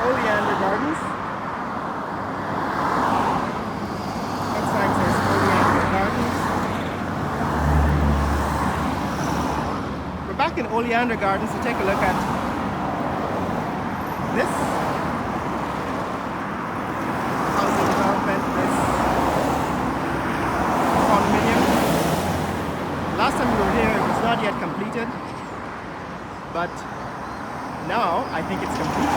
Oleander Gardens. That sign says Oleander Gardens. We're back in Oleander Gardens to take a look at this housing development, this condominium. Last time we were here, it was not yet completed, but now I think it's complete.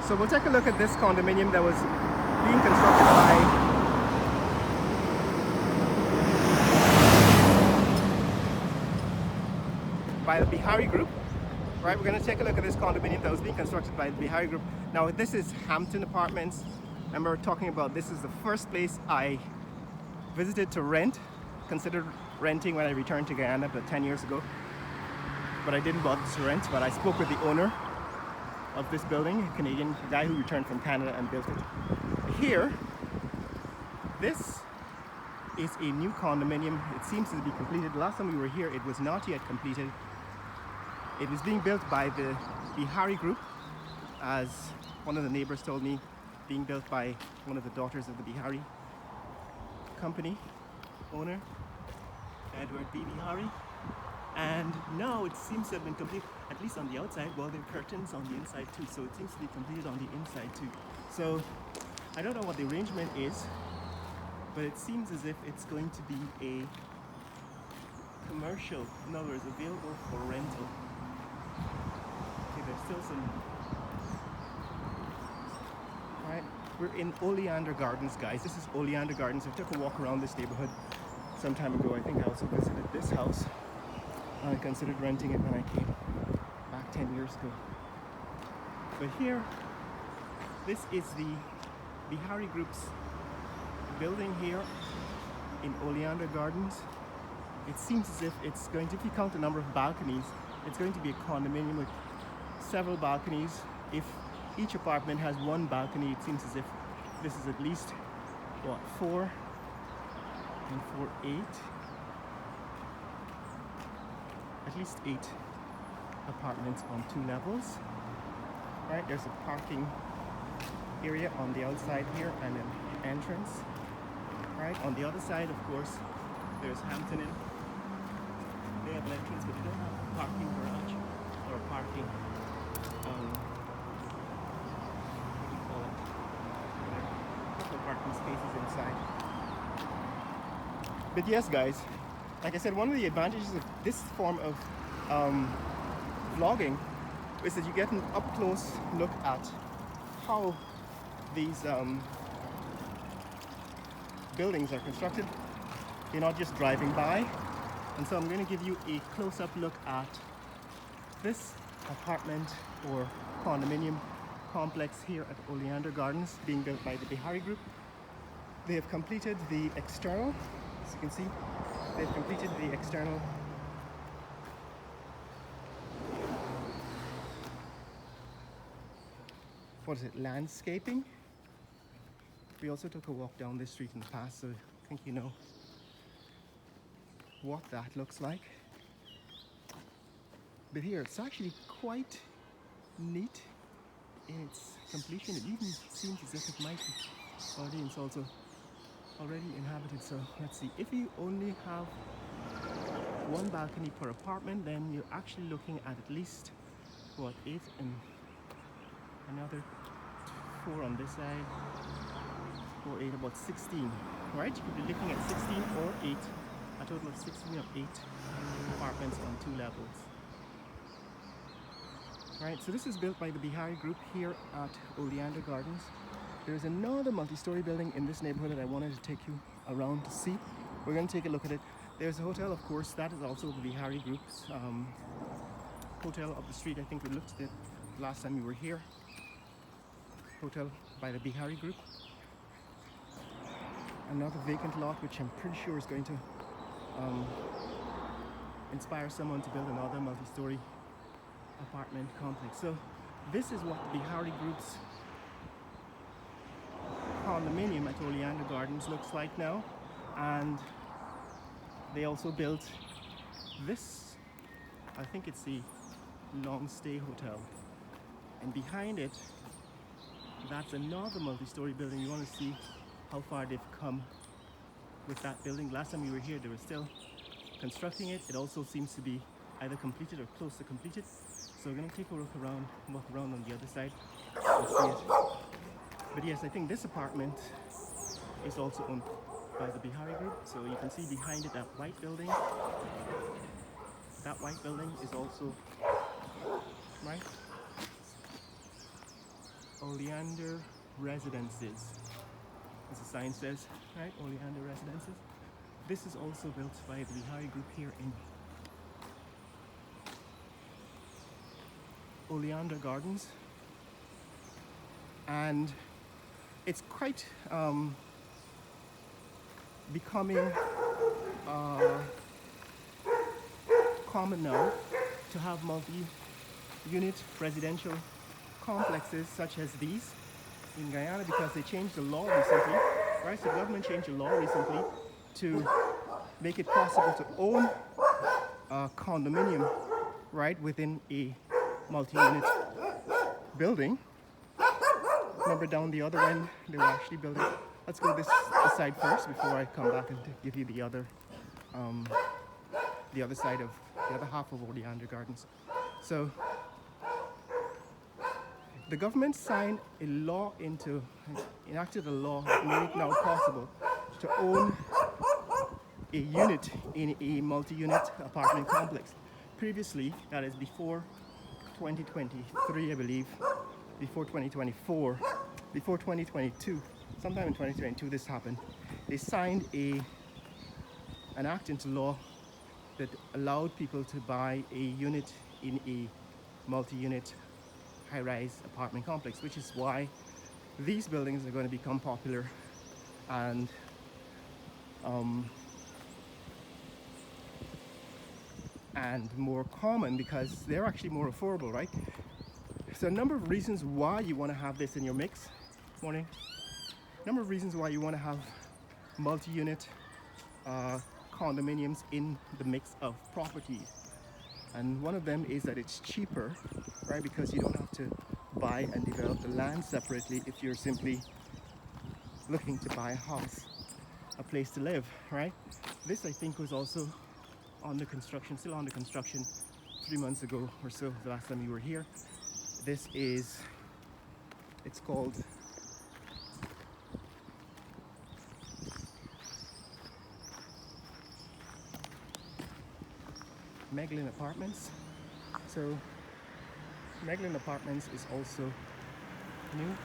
So we'll take a look at this condominium that was being constructed by the Bihari Group. Right, we're going to take a look at this condominium that was being constructed by the Bihari Group. Now this is Hampton Apartments. Remember talking about this is the first place I visited to rent, considered renting when I returned to Guyana about 10 years ago. But I didn't bother to rent, but I spoke with the owner of this building, a Canadian guy who returned from Canada and built it. Here, this is a new condominium. It seems to be completed. Last time we were here, it was not yet completed. It was being built by the Bihari Group, as one of the neighbors told me, being built by one of the daughters of the Bihari company owner, Edward B. Bihari. And now it seems to have been completed, at least on the outside. Well, there are curtains on the inside too, so it seems to be completed on the inside too. So I don't know what the arrangement is, but it seems as if it's going to be a commercial, in other words, available for rental. Okay, there's still some. Alright, we're in Oleander Gardens, guys. This is Oleander Gardens. I took a walk around this neighborhood some time ago. I think I also visited this house. I considered renting it when I came back 10 years ago. But here, this is the Bihari Group's building here in Oleander Gardens. It seems as if it's going to, if you count the number of balconies, it's going to be a condominium with several balconies. If each apartment has one balcony, it seems as if this is at least, what, 4 and 4, 8. At least 8 apartments on 2 levels. Right, there's a parking area on the outside here and an entrance. Right, on the other side, of course, there's Hampton Inn. They have an entrance, but they don't have a parking garage or a parking, what do you call it? A couple of parking spaces inside. But yes, guys, like I said, one of the advantages of this form of vlogging is that you get an up-close look at how these buildings are constructed. You're not just driving by. And so I'm going to give you a close-up look at this apartment or condominium complex here at Oleander Gardens, being built by the Bihari Group. They have completed the external, as you can see. They've completed the external landscaping. We also took a walk down this street in the past, so I think you know what that looks like. But here it's actually quite neat in its completion. It even seems as if it might be audience also already inhabited. So let's see, if you only have one balcony per apartment, then you're actually looking at least what, 8 and another 4 on this side, 4, 8, about 16, right? You could be looking at 16 or 8, a total of 16 or 8 apartments on 2 levels. Right, so this is built by the Bihari Group here at Oleander Gardens. There's another multi-story building in this neighborhood that I wanted to take you around to see. We're going to take a look at it. There's a hotel, of course, that is also the Bihari Group's hotel up the street. I think we looked at it last time we were here. Hotel by the Bihari Group. Another vacant lot, which I'm pretty sure is going to inspire someone to build another multi-story apartment complex. So this is what the Bihari Group's condominium at Oleander Gardens looks like now, and they also built this. I think it's the long stay hotel. And behind it, that's another multi-story building. You want to see how far they've come with that building. Last time we were here, they were still constructing it. It also seems to be either completed or close to completed. So we're gonna take a walk around on the other side and see it. But yes, I think this apartment is also owned by the Bihari Group. So you can see behind it that white building. That white building is also, right? Oleander Residences, as the sign says, right? Oleander Residences. This is also built by the Bihari Group here in Oleander Gardens, and it's quite becoming common now to have multi-unit residential complexes such as these in Guyana, because they changed the law recently, right? So the government changed the law recently to make it possible to own a condominium right within a multi-unit building. Remember, down the other end they were actually building. Let's go this side first before I come back and give you the other side of the other half of Oleander Gardens. So the government signed a law enacted a law that made it now possible to own a unit in a multi-unit apartment complex. Previously, that is before 2023, I believe, before 2024, before 2022, sometime in 2022 this happened. They signed an act into law that allowed people to buy a unit in a multi-unit high-rise apartment complex, which is why these buildings are going to become popular and more common, because they're actually more affordable, right? So a number of reasons why you want to have this in your mix. Morning. A number of reasons why you want to have multi-unit condominiums in the mix of properties. And one of them is that it's cheaper, right? Because you don't have to buy and develop the land separately if you're simply looking to buy a house, a place to live, right? This, I think, was also under construction, still under construction 3 months ago or so, the last time you were here. This is, it's called Meglin Apartments. So Meglin Apartments is also new.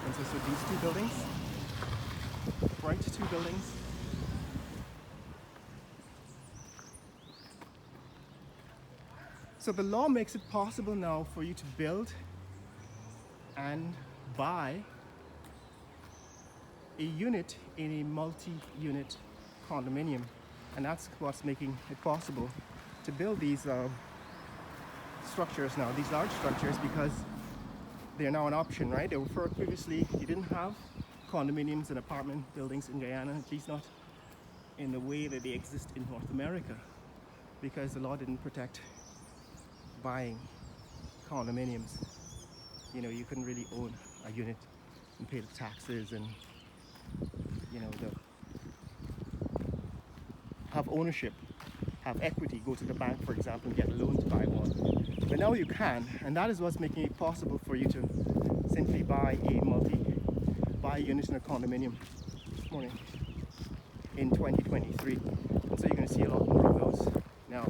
Consists of these two buildings, right? Two buildings. So the law makes it possible now for you to build and buy a unit in a multi-unit condominium, and that's what's making it possible to build these structures now, these large structures, because they're now an option, right? They were previously, you didn't have condominiums and apartment buildings in Guyana, at least not in the way that they exist in North America, because the law didn't protect buying condominiums. You know, you couldn't really own a unit and pay the taxes and, you know, have ownership, have equity, go to the bank, for example, and get a loan to buy one. But now you can, and that is what's making it possible for you to simply buy a unit in a condominium morning in 2023. And so you're going to see a lot more of those now.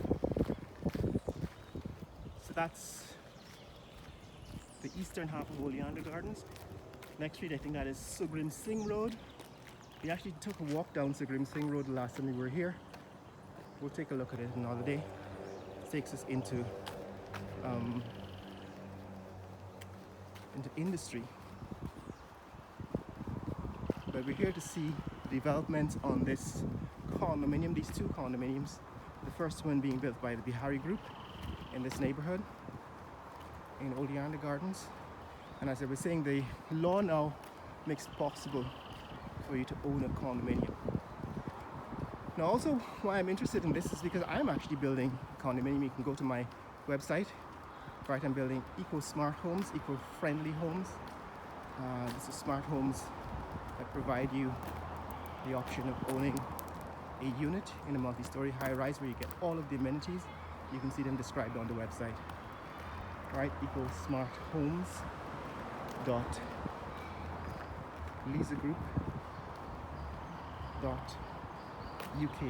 So that's the eastern half of Oleander Gardens. Next street, I think that is Sugrim Singh Road. We actually took a walk down Sugrim Singh Road the last time we were here. We'll take a look at it another day. It takes us into industry. But we're here to see development on this condominium, these two condominiums. The first one being built by the Bihari Group in this neighborhood in Oleander Gardens. And as I was saying, the law now makes it possible for you to own a condominium. Now also, why I'm interested in this is because I'm actually building a condominium. You can go to my website, Right, I'm building eco-smart homes, eco-friendly homes. This is smart homes that provide you the option of owning a unit in a multi-story high-rise where you get all of the amenities. You can see them described on the website. Right, ecosmarthomes.lisagroup.uk.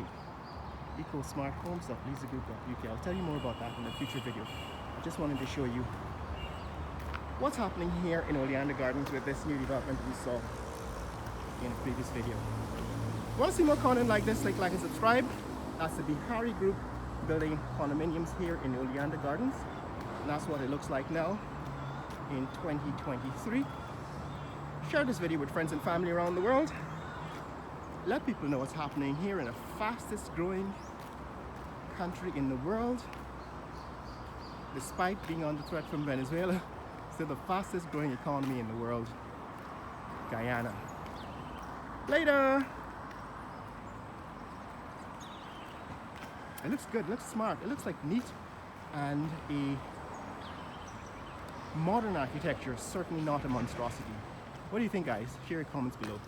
ecosmarthomes.lisagroup.uk. I'll tell you more about that in a future video. I just wanted to show you what's happening here in Oleander Gardens with this new development we saw in a previous video. Want to see more content like this? Like and subscribe. That's the Bihari Group building condominiums here in Oleander Gardens. And that's what it looks like now in 2023. Share this video with friends and family around the world. Let people know what's happening here in the fastest growing country in the world. Despite being under threat from Venezuela, still the fastest growing economy in the world, Guyana. Later! It looks good, it looks smart, it looks like neat and a modern architecture, certainly not a monstrosity. What do you think, guys? Share your comments below.